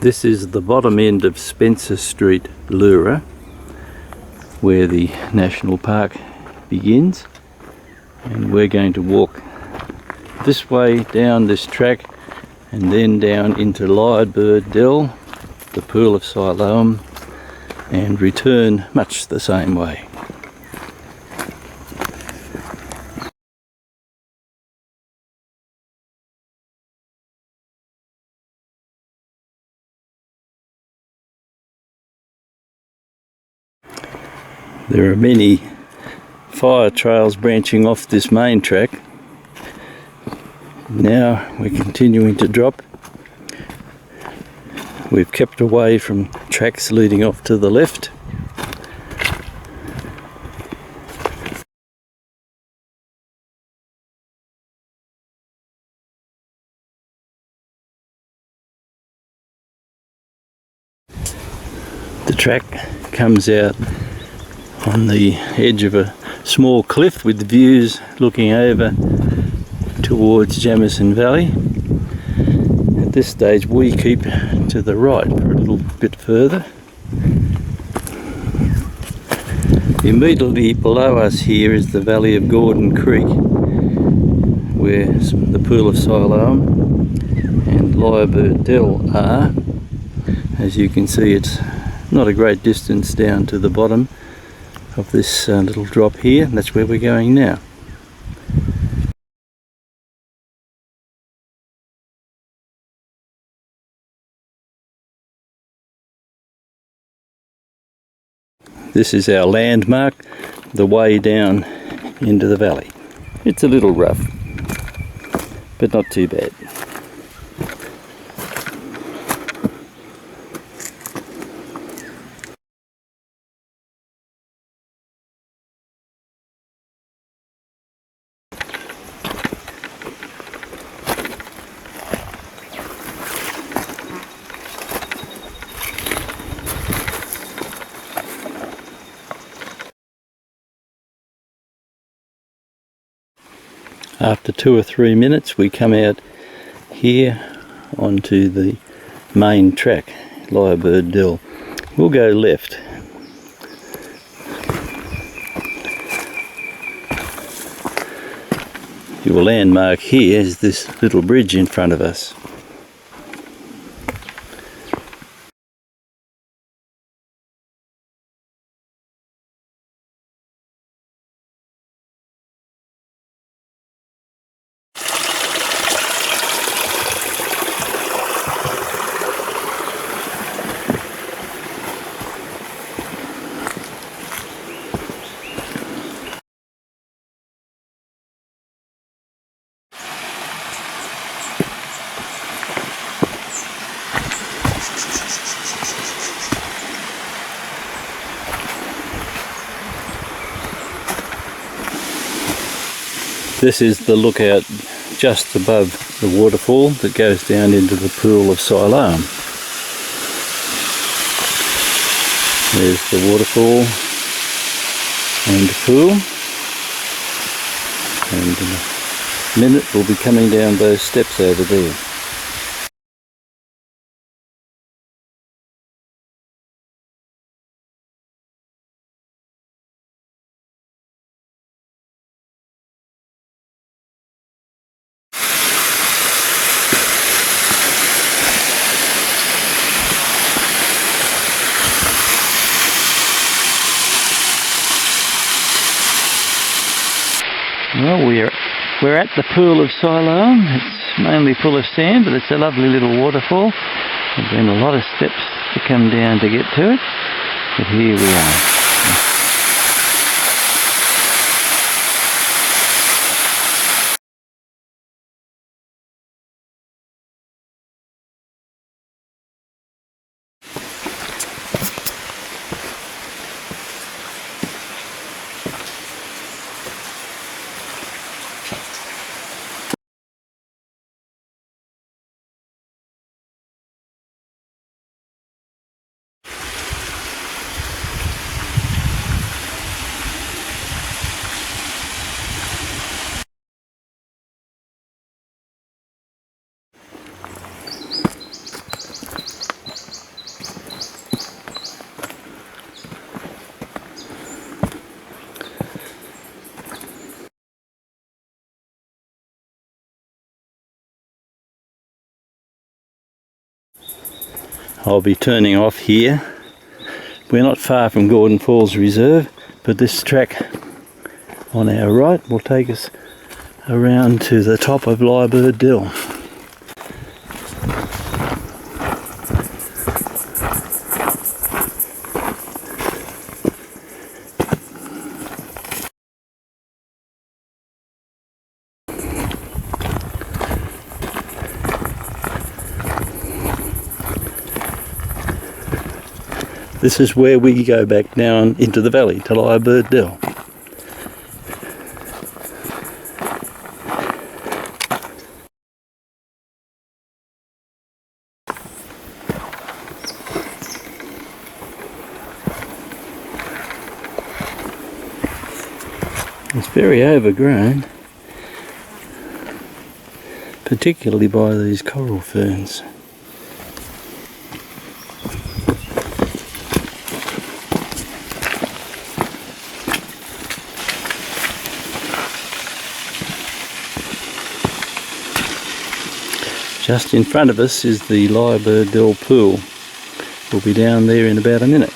This is the bottom end of Spencer St Leura, where the national park begins, and we're going to walk this way down this track and then down into Lyre Bird Dell, the Pool of Siloam, and return much the same way. There are many fire trails branching off this main track. Now we're continuing to drop. We've kept away from tracks leading off to the left. The track comes out on the edge of a small cliff with views looking over towards Jamison Valley. At this stage we keep to the right for a little bit further. Immediately below us here is the valley of Gordon Creek, where the Pool of Siloam and Lyre Bird Dell are. As you can see, it's not a great distance down to the bottom of this little drop here, and that's where we're going now. This is our landmark, the way down into the valley. It's a little rough, but not too bad. After 2 or 3 minutes we come out here onto the main track, Lyre Bird Dell. We'll go left. Your landmark here is this little bridge in front of us. This is the lookout just above the waterfall that goes down into the Pool of Siloam. There's the waterfall and the pool, and in a minute we'll be coming down those steps over there. Well, we're at the Pool of Siloam. It's mainly full of sand, but it's a lovely little waterfall. There's been a lot of steps to come down to get to it, but here we are. I'll be turning off here. We're not far from Gordon Falls Reserve, but this track on our right will take us around to the top of Lyre Bird Dell. This is where we go back down into the valley to Lyre Bird Dell. It's very overgrown, particularly by these coral ferns. Just in front of us is the Lyre Bird Dell pool. We'll be down there in about a minute.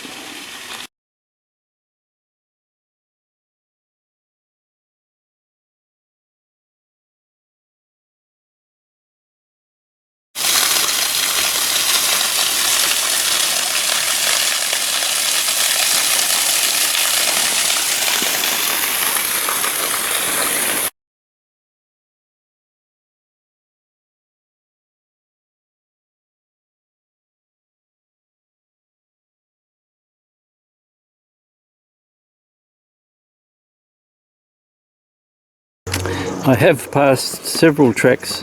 I have passed several tracks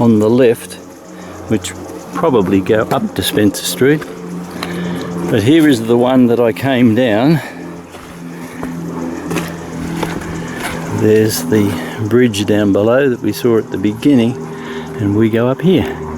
on the left which probably go up to Spencer Street, but here is the one that I came down. There's the bridge down below that we saw at the beginning, and we go up here.